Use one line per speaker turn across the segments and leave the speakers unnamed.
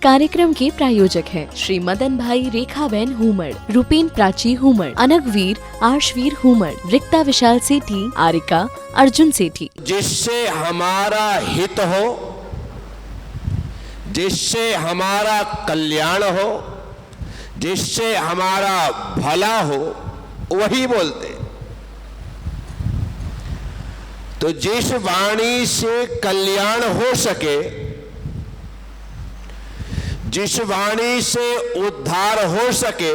कार्यक्रम के प्रायोजक हैं श्री मदन भाई रेखाबेन हुमड़, रूपेन प्राची हुमड़, अनगवीर आर्शवीर हुमड़, रिक्ता विशाल सेठी, आरिका अर्जुन सेठी।
जिससे हमारा हित हो, जिससे हमारा कल्याण हो, जिससे हमारा भला हो, वही बोलते। तो जिस वाणी से कल्याण हो सके, जिस वाणी से उद्धार हो सके,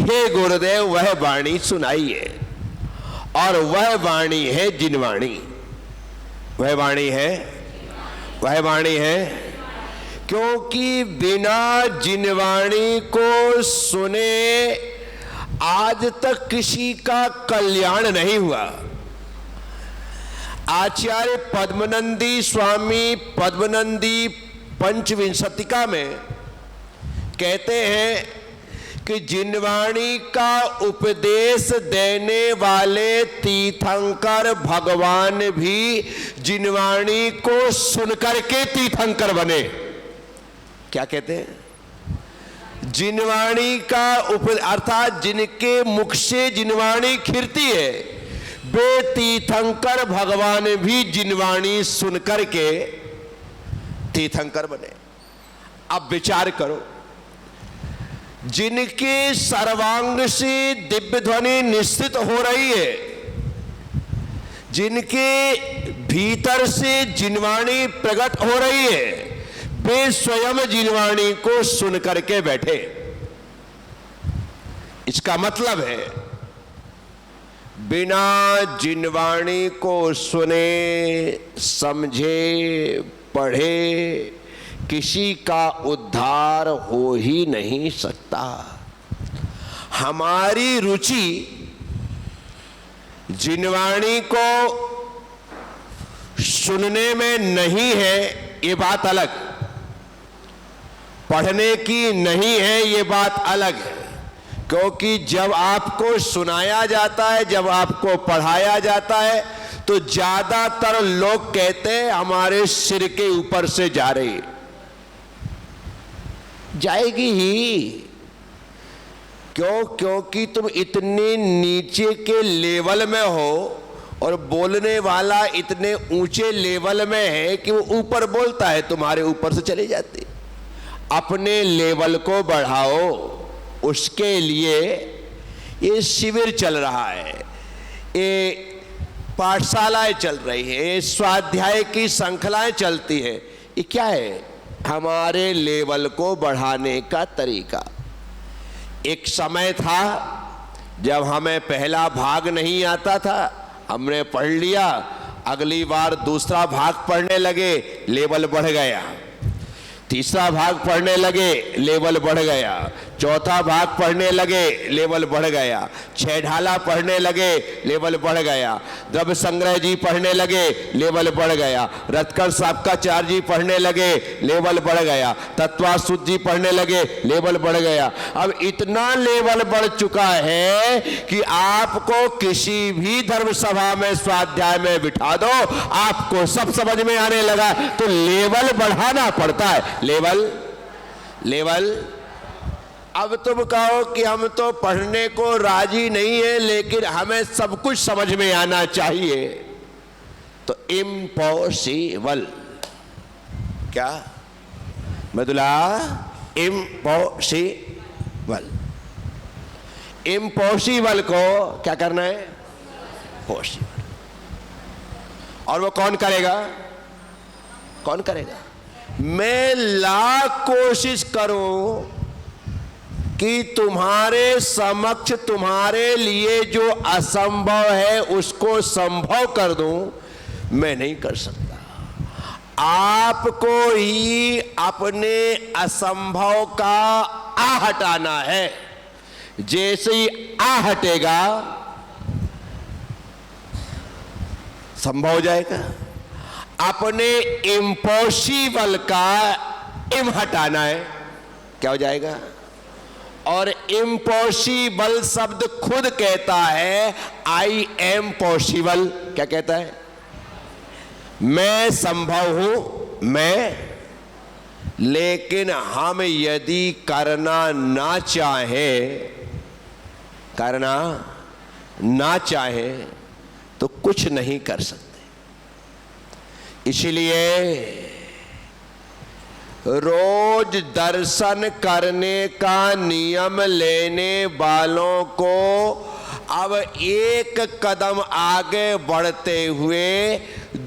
हे गुरुदेव वह वाणी सुनाइए। और वह वाणी है जिनवाणी। वह वाणी है, वह वाणी है, क्योंकि बिना जिनवाणी को सुने आज तक किसी का कल्याण नहीं हुआ। आचार्य पद्मनंदी स्वामी पद्मनंदी पंचविंशतिका में कहते हैं कि जिनवाणी का उपदेश देने वाले तीर्थंकर भगवान भी जिनवाणी को सुनकर के तीर्थंकर बने। क्या कहते हैं? जिनवाणी का अर्थात जिनके मुख से जिनवाणी खिरती है, वे तीर्थंकर भगवान भी जिनवाणी सुनकर के तीर्थंकर बने। अब विचार करो, जिनके सर्वांग से दिव्य ध्वनि निश्चित हो रही है, जिनके भीतर से जिनवाणी प्रकट हो रही है, वे स्वयं जिनवाणी को सुन करके बैठे। इसका मतलब है बिना जिनवाणी को सुने, समझे, पढ़े किसी का उद्धार हो ही नहीं सकता। हमारी रुचि जिनवाणी को सुनने में नहीं है, ये बात अलग। पढ़ने की नहीं है, ये बात अलग है। क्योंकि जब आपको सुनाया जाता है, जब आपको पढ़ाया जाता है, तो ज्यादातर लोग कहते हैं हमारे सिर के ऊपर से जा रही है। जाएगी ही क्यों? क्योंकि तुम इतने नीचे के लेवल में हो और बोलने वाला इतने ऊंचे लेवल में है कि वो ऊपर बोलता है, तुम्हारे ऊपर से चली जाती। अपने लेवल को बढ़ाओ, उसके लिए ये शिविर चल रहा है, ये पाठशालाएं चल रही है, ये स्वाध्याय की श्रृंखलाएं चलती है। ये क्या है? हमारे लेवल को बढ़ाने का तरीका। एक समय था जब हमें पहला भाग नहीं आता था, हमने पढ़ लिया, अगली बार दूसरा भाग पढ़ने लगे, लेवल बढ़ गया। तीसरा भाग पढ़ने लगे, लेवल बढ़ गया। चौथा भाग पढ़ने लगे, लेवल बढ़ गया। छह ढाला पढ़ने लगे, लेवल बढ़ गया। द्रव्य संग्रह जी पढ़ने लगे, लेवल बढ़ गया। रत्कर साबकाचार्य जी पढ़ने लगे, लेवल बढ़ गया। तत्वासुद्ध जी पढ़ने लगे, लेवल बढ़ गया। अब इतना लेवल बढ़ चुका है कि आपको किसी भी धर्म सभा में स्वाध्याय में बिठा दो, आपको सब समझ में आने लगा। तो लेवल बढ़ाना पड़ता है। लेवल। अब तुम कहो कि हम तो पढ़ने को राजी नहीं है, लेकिन हमें सब कुछ समझ में आना चाहिए, तो इम्पॉसिबल। क्या मृदुला? इम्पॉसिबल। इम्पॉसिबल को क्या करना है? पॉसिबल। और वो कौन करेगा? कौन करेगा? मैं लाख कोशिश करूं कि तुम्हारे समक्ष, तुम्हारे लिए जो असंभव है उसको संभव कर दूं, मैं नहीं कर सकता। आपको ही अपने असंभव का आ हटाना है। जैसे ही आ हटेगा, संभव हो जाएगा। अपने इम्पॉसिबल का इम हटाना है, क्या हो जाएगा? और इम्पॉसिबल शब्द खुद कहता है आई एम पॉसिबल। क्या कहता है? मैं संभव हूं, मैं लेकिन हम यदि करना ना चाहें तो कुछ नहीं कर सकते। इसलिए रोज दर्शन करने का नियम लेने वालों को अब एक कदम आगे बढ़ते हुए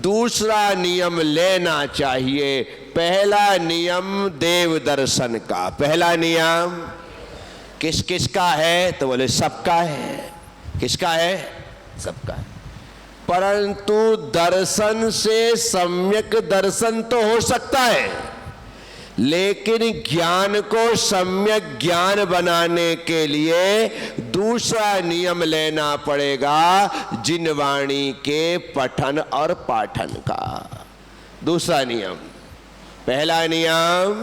दूसरा नियम लेना चाहिए। पहला नियम देव दर्शन का। पहला नियम किस किस का है? तो बोले सबका है। किसका है? सबका है। परंतु दर्शन से सम्यक दर्शन तो हो सकता है, लेकिन ज्ञान को सम्यक ज्ञान बनाने के लिए दूसरा नियम लेना पड़ेगा, जिनवाणी के पठन और पाठन का। दूसरा नियम। पहला नियम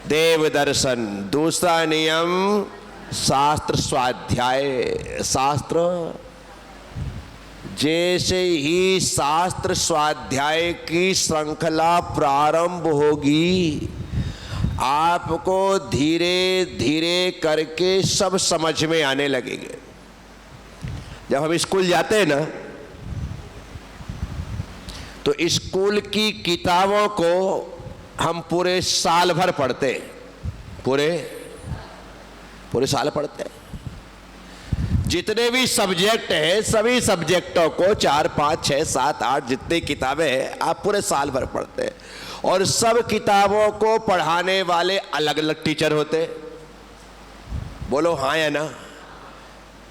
देव दर्शन, दूसरा नियम शास्त्र स्वाध्याय। शास्त्र, जैसे ही शास्त्र स्वाध्याय की श्रृंखला प्रारंभ होगी, आपको धीरे धीरे करके सब समझ में आने लगेंगे। जब हम स्कूल जाते हैं ना, तो स्कूल की किताबों को हम पूरे साल भर पढ़ते हैं। पूरे साल पढ़ते हैं। जितने भी सब्जेक्ट हैं, सभी सब्जेक्टों को 4, 5, 6, 7, 8 जितनी किताबें हैं, आप पूरे साल भर पढ़ते हैं। और सब किताबों को पढ़ाने वाले अलग अलग टीचर होते हैं। बोलो हाँ या ना?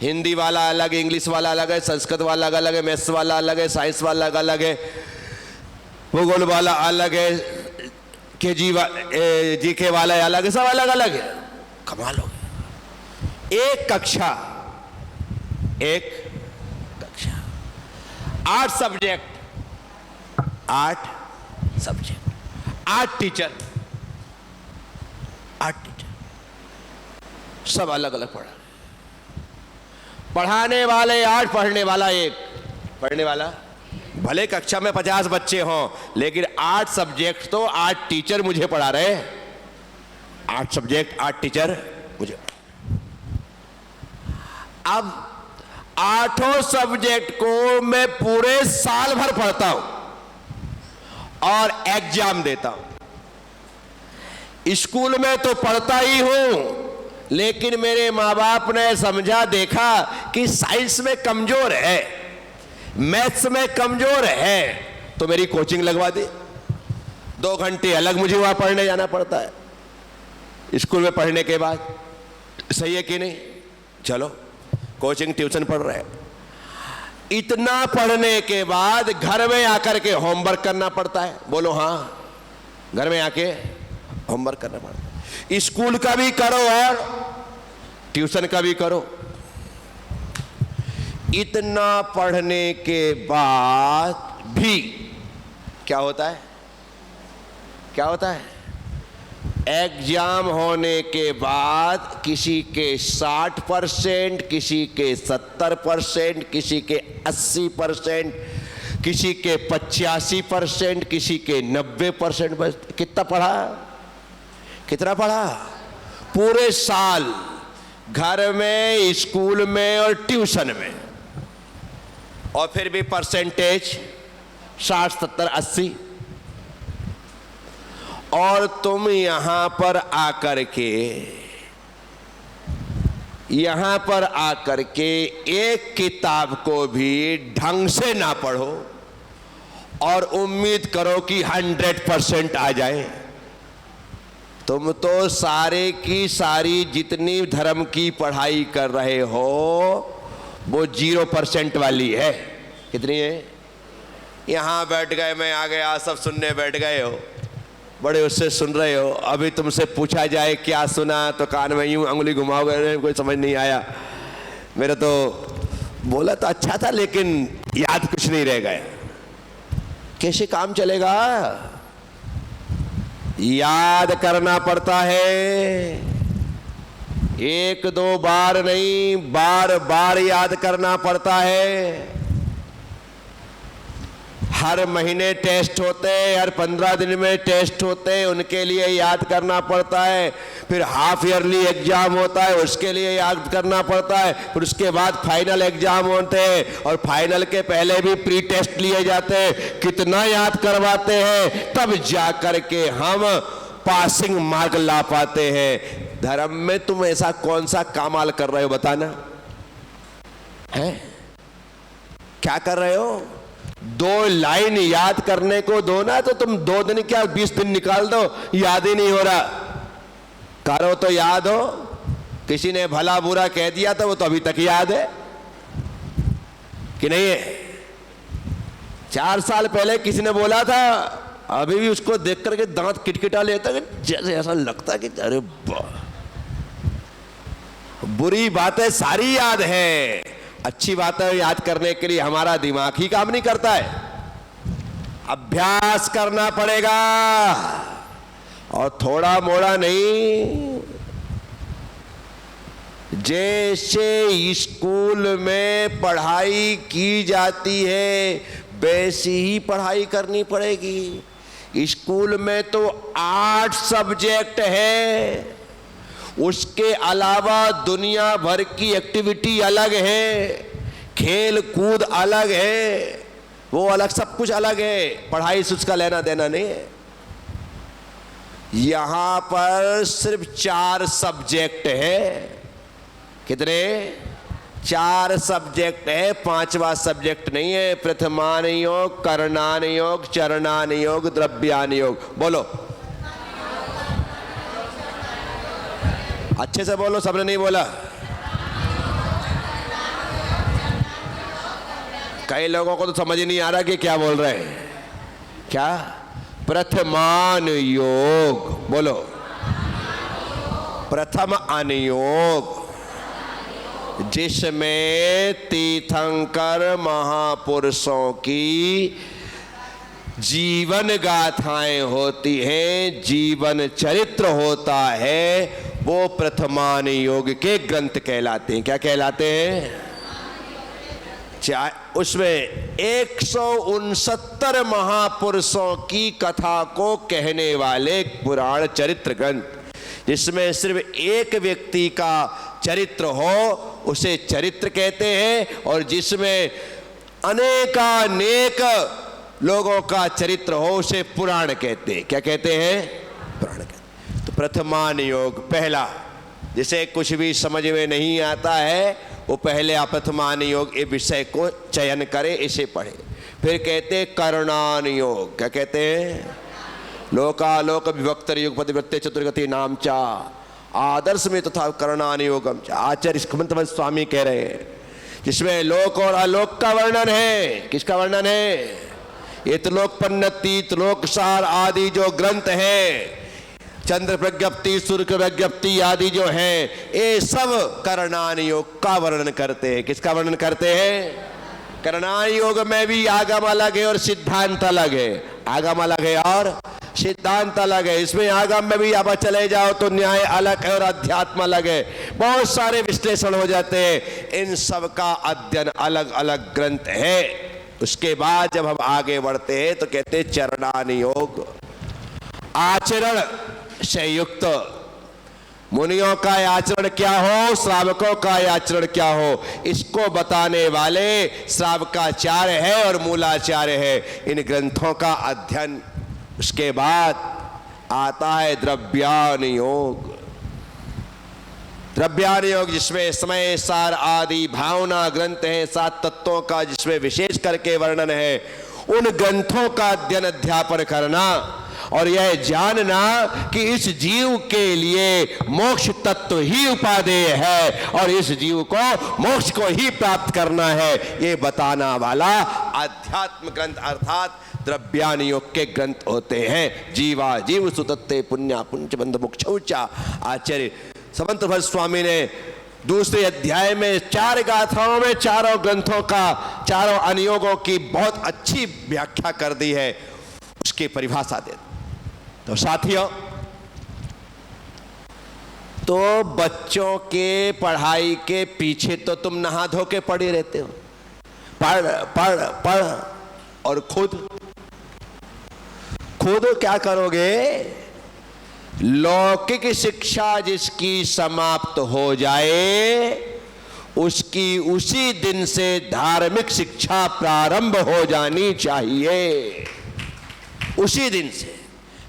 हिंदी वाला अलग, इंग्लिश वाला अलग है, संस्कृत वाला अलग है, मैथ्स वाला अलग है, साइंस वाला अलग है, भूगोल वाला अलग है, जीके वाला अलग है, सब अलग अलग है। कमाल हो गया। एक कक्षा 8 सब्जेक्ट, 8 टीचर, सब अलग अलग पढ़ाने वाले 8, पढ़ने वाला 1। पढ़ने वाला भले कक्षा में 50 बच्चे हों, लेकिन 8 सब्जेक्ट तो 8 टीचर मुझे पढ़ा रहे हैं। 8 सब्जेक्ट 8 टीचर मुझे। अब 8 सब्जेक्ट को मैं पूरे साल भर पढ़ता हूं और एग्जाम देता हूं। स्कूल में तो पढ़ता ही हूं, लेकिन मेरे माँ बाप ने समझा, देखा कि साइंस में कमजोर है, मैथ्स में कमजोर है, तो मेरी कोचिंग लगवा दी। 2 घंटे अलग मुझे वहां पढ़ने जाना पड़ता है स्कूल में पढ़ने के बाद। सही है कि नहीं? चलो कोचिंग ट्यूशन पढ़ रहे हैं। इतना पढ़ने के बाद घर में आकर के होमवर्क करना पड़ता है। बोलो हाँ, घर में आके होमवर्क करना पड़ता है। स्कूल का भी करो और ट्यूशन का भी करो। इतना पढ़ने के बाद भी क्या होता है? एग्जाम होने के बाद किसी के 60%, किसी के 70%, किसी के 80%, किसी के 85%, किसी के 90%। कितना पढ़ा? पूरे साल घर में, स्कूल में और ट्यूशन में। और फिर भी परसेंटेज 60, 70, 80। और तुम यहां पर आकर के एक किताब को भी ढंग से ना पढ़ो और उम्मीद करो कि 100% आ जाए। तुम तो सारे की सारी जितनी धर्म की पढ़ाई कर रहे हो वो 0% वाली है। कितनी है? यहां बैठ गए, मैं आ गया, सब सुनने बैठ गए हो, बड़े उससे सुन रहे हो। अभी तुमसे पूछा जाए क्या सुना, तो कान में यूं अंगुली घुमाओगे, कोई समझ नहीं आया। मेरा तो बोला तो अच्छा था, लेकिन याद कुछ नहीं रह गया। कैसे काम चलेगा? याद करना पड़ता है। 1-2 बार नहीं, बार बार याद करना पड़ता है। हर महीने टेस्ट होते हैं, हर 15 दिन में टेस्ट होते हैं, उनके लिए याद करना पड़ता है। फिर हाफ ईयरली एग्जाम होता है, उसके लिए याद करना पड़ता है। फिर उसके बाद फाइनल एग्जाम होते हैं और फाइनल के पहले भी प्री टेस्ट लिए जाते हैं। कितना याद करवाते हैं, तब जा करके हम पासिंग मार्क ला पाते हैं। धर्म में तुम ऐसा कौन सा कमाल कर रहे हो बताना है? क्या कर रहे हो? 2 लाइन याद करने को दो ना तो तुम 2 दिन क्या 20 दिन निकाल दो, याद ही नहीं हो रहा। करो तो याद हो। किसी ने भला बुरा कह दिया तो वो तो अभी तक याद है कि नहीं है? 4 साल पहले किसी ने बोला था, अभी भी उसको देख करके दांत किटकिटा लेता है, जैसे ऐसा लगता है कि अरे बुरी बातें सारी याद है, अच्छी बातें याद करने के लिए हमारा दिमाग ही काम नहीं करता है। अभ्यास करना पड़ेगा और थोड़ा मोड़ा नहीं। जैसे स्कूल में पढ़ाई की जाती है वैसी ही पढ़ाई करनी पड़ेगी। स्कूल में तो 8 सब्जेक्ट है, उसके अलावा दुनिया भर की एक्टिविटी अलग है, खेल कूद अलग है, वो अलग, सब कुछ अलग है। पढ़ाई से उसका लेना देना नहीं है। यहां पर सिर्फ 4 सब्जेक्ट है। कितने? 4 सब्जेक्ट है, 5वां सब्जेक्ट नहीं है। प्रथमान योग, करणान योग, चरणान योग, द्रव्यान योग। बोलो अच्छे से बोलो, सबने नहीं बोला। कई लोगों को तो समझ ही नहीं आ रहा कि क्या बोल रहे हैं। क्या? प्रथमान योग। बोलो प्रथम अनुयोग, जिसमें तीर्थंकर महापुरुषों की जीवन गाथाएं होती हैं, जीवन चरित्र होता है, वो प्रथमान योग के ग्रंथ कहलाते हैं। क्या कहलाते हैं? उसमें 169 महापुरुषों की कथा को कहने वाले पुराण चरित्र ग्रंथ, जिसमें सिर्फ एक व्यक्ति का चरित्र हो उसे चरित्र कहते हैं, और जिसमें अनेकानेक लोगों का चरित्र हो उसे पुराण कहते हैं। क्या कहते हैं? पुराण कहते हैं। तो प्रथमान योग पहला, जिसे कुछ भी समझ में नहीं आता है वो पहले प्रथमान योग ये विषय को चयन करे, इसे पढ़े। फिर कहते हैं करणान योग। क्या कहते हैं? लोकालोक विभक्तर युगपति वृत्ते चतुर्गति नाम चा आदर्श में तथा करणान योगम चा। आचार्य स्कंद स्वामी कह रहे हैं, जिसमें लोक और आलोक का वर्णन है। किसका वर्णन है? इतलोकपन्नति, त्रिलोकसार आदि जो ग्रंथ हैं, चंद्र प्रज्ञप्ति, सूर्य प्रज्ञप्ति आदि जो हैं, ये सब करणान योग का वर्णन करते हैं। किसका वर्णन करते हैं? करणान योग में भी आगम अलग है और सिद्धांत अलग है। आगम अलग है और सिद्धांत अलग है। इसमें आगम में भी आप चले जाओ तो न्याय अलग है और अध्यात्म अलग है। बहुत सारे विश्लेषण हो जाते हैं। इन सब का अध्ययन अलग अलग ग्रंथ है। उसके बाद जब हम आगे बढ़ते हैं तो कहते हैं चरणान योग, आचरण से युक्त। मुनियों का आचरण क्या हो, श्रावकों का आचरण क्या हो, इसको बताने वाले श्रावकाचार्य है और मूलाचार्य है। इन ग्रंथों का अध्ययन। उसके बाद आता है द्रव्यान योग। द्रव्यान योग जिसमें समय सार आदि भावना ग्रंथ हैं, 7 तत्वों का जिसमें विशेष करके वर्णन है। उन ग्रंथों का अध्ययन अध्यापन करना और यह जानना कि इस जीव के लिए मोक्ष तत्व ही उपादेय है और इस जीव को मोक्ष को ही प्राप्त करना है, ये बताना वाला अध्यात्म ग्रंथ अर्थात द्रव्यान योग के ग्रंथ होते हैं। जीवा जीव सुतत्ते पुण्या पुंच बंध मोक्षौचा। आचार्य समंतभट्ट स्वामी ने दूसरे अध्याय में 4 गाथाओं में चारों ग्रंथों का, चारों अनुयोगों की बहुत अच्छी व्याख्या कर दी है, उसकी परिभाषा दे। तो साथियों, तो बच्चों के पढ़ाई के पीछे तो तुम नहा धो के पड़े रहते हो, पढ़ पढ़ पढ़, और खुद खुद क्या करोगे? लौकिक शिक्षा जिसकी समाप्त हो जाए उसकी उसी दिन से धार्मिक शिक्षा प्रारंभ हो जानी चाहिए, उसी दिन से।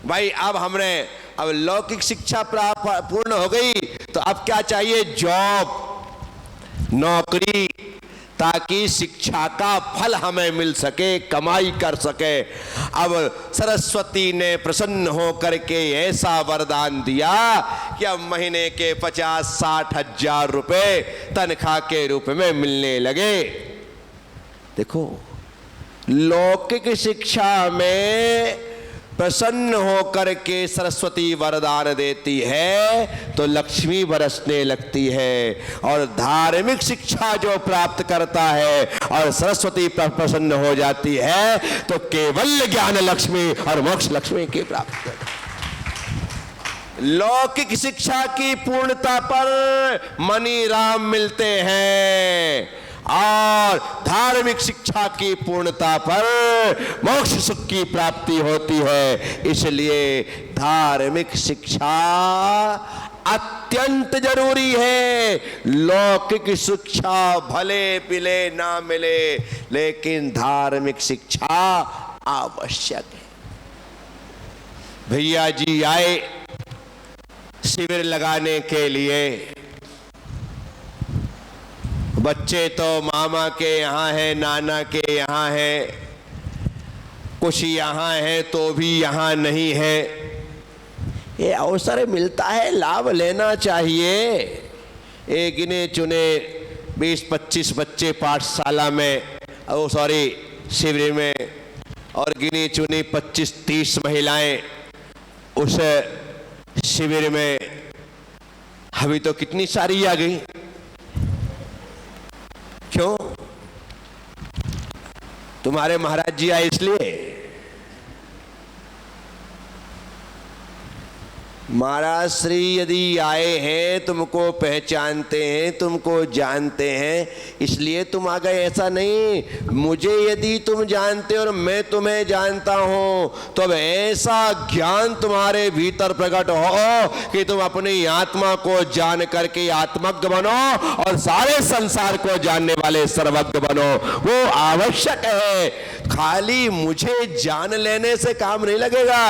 भाई अब लौकिक शिक्षा पूर्ण हो गई तो अब क्या चाहिए? जॉब, नौकरी, ताकि शिक्षा का फल हमें मिल सके, कमाई कर सके। अब सरस्वती ने प्रसन्न होकर के ऐसा वरदान दिया कि अब महीने के 50-60 हजार रुपए तनख्वाह के रूप में मिलने लगे। देखो, लौकिक शिक्षा में प्रसन्न होकर के सरस्वती वरदान देती है तो लक्ष्मी बरसने लगती है, और धार्मिक शिक्षा जो प्राप्त करता है और सरस्वती पर प्रसन्न हो जाती है तो केवल ज्ञान लक्ष्मी और मोक्ष लक्ष्मी की प्राप्ति करता है। लौकिक शिक्षा की पूर्णता पर मनी राम मिलते हैं और धार्मिक शिक्षा की पूर्णता पर मोक्ष सुख की प्राप्ति होती है। इसलिए धार्मिक शिक्षा अत्यंत जरूरी है। लौकिक शिक्षा भले मिले ना मिले, लेकिन धार्मिक शिक्षा आवश्यक है। भैया जी आए शिविर लगाने के लिए। बच्चे तो मामा के यहाँ हैं, नाना के यहाँ हैं, कुछ यहाँ हैं तो भी यहाँ नहीं है। ये अवसर मिलता है, लाभ लेना चाहिए। एक गिने चुने 20-25 बच्चे पाठशाला में, शिविर में, और गिनी चुनी 25-30 महिलाएं उस शिविर में। अभी तो कितनी सारी आ गई। क्यों? तुम्हारे महाराज जी आए इसलिए? महाराज श्री यदि आए हैं, तुमको पहचानते हैं, तुमको जानते हैं, इसलिए तुम आ गए, ऐसा नहीं। मुझे यदि तुम जानते और मैं तुम्हें जानता हूं तो अब ऐसा ज्ञान तुम्हारे भीतर प्रकट हो कि तुम अपनी आत्मा को जान करके आत्मज्ञ बनो और सारे संसार को जानने वाले सर्वज्ञ बनो। वो आवश्यक है। खाली मुझे जान लेने से काम नहीं लगेगा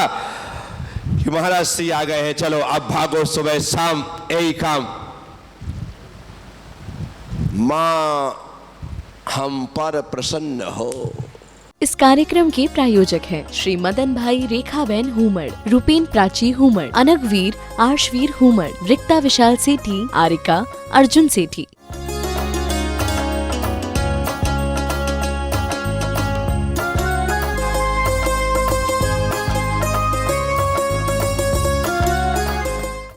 कि महाराज श्री आ गए हैं, चलो अब भागो, सुबह शाम यही काम। मां हम पर प्रसन्न हो।
इस कार्यक्रम के प्रायोजक हैं श्री मदन भाई रेखाबेन हुमड़, रूपेन प्राची हुमड़, अनगवीर आर्शवीर हुमड़, रिक्ता विशाल सेठी, आरिका अर्जुन सेठी।